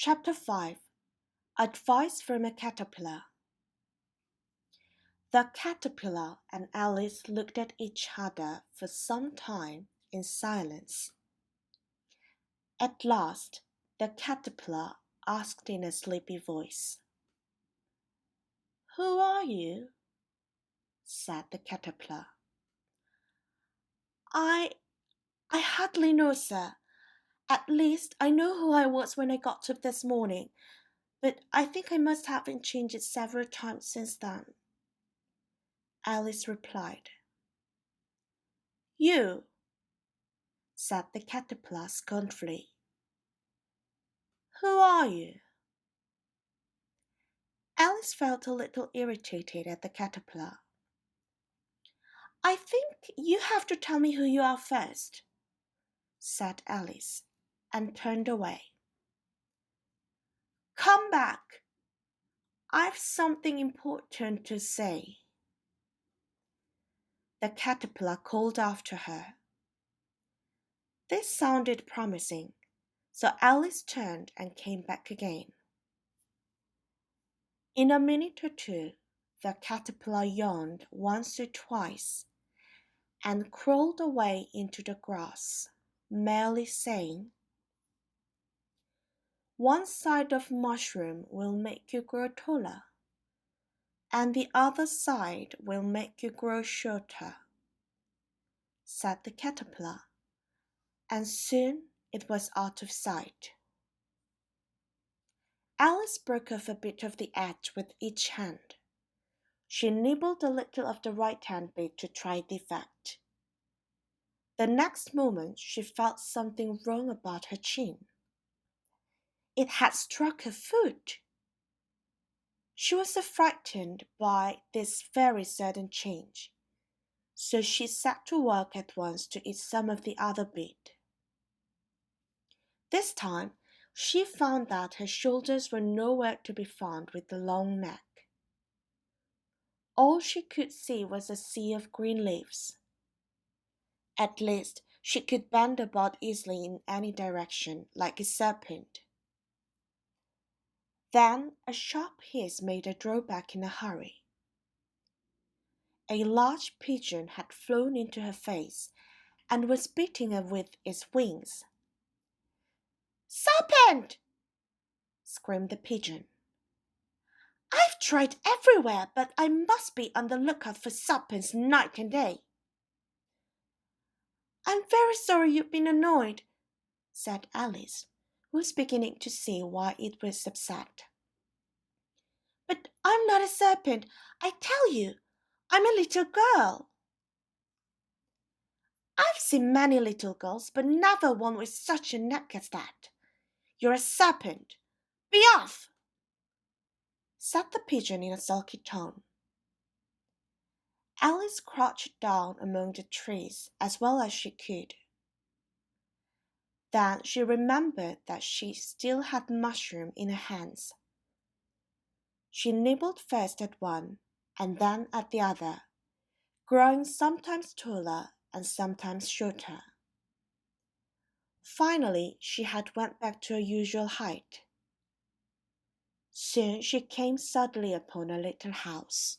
Chapter 5 Advice from a Caterpillar. The caterpillar and Alice looked at each other for some time in silence. At last, the caterpillar asked in a sleepy voice, "Who are you?" said the caterpillar. I hardly know, sir. At least I know who I was when I got up this morning, but I think I must have been changed several times since then," Alice replied. "You," said the caterpillar scornfully. "Who are you?" Alice felt a little irritated at the caterpillar. "I think you have to tell me who you are first," said Alice, and turned away. "Come back. I've something important to say," the caterpillar called after her. This sounded promising, so Alice turned and came back again. In a minute or two, the caterpillar yawned once or twice and crawled away into the grass, merely saying, "One side of mushroom will make you grow taller, and the other side will make you grow shorter," said the caterpillar, and soon it was out of sight. Alice broke off a bit of the edge with each hand. She nibbled a little of the right-hand bit to try the effect. The next moment she felt something wrong about her chin. It had struck her foot. She was so frightened by this very sudden change, so she set to work at once to eat some of the other bit. This time she found that her shoulders were nowhere to be found with the long neck. All she could see was a sea of green leaves. At least she could bend about easily in any direction, like a serpent. Then a sharp hiss made her draw back in a hurry. A large pigeon had flown into her face and was beating her with its wings. "Serpent!" screamed the pigeon. "I've tried everywhere, but I must be on the lookout for serpents night and day." "I'm very sorry you've been annoyed," said Alice, who was beginning to see why it was upset. "But I'm not a serpent, I tell you. I'm a little girl." "I've seen many little girls, but never one with such a neck as that. You're a serpent. Be off!" said the pigeon in a sulky tone. Alice crouched down among the trees as well as she could. Then she remembered that she still had mushroom in her hands. She nibbled first at one and then at the other, growing sometimes taller and sometimes shorter. Finally she had went back to her usual height. Soon she came suddenly upon a little house.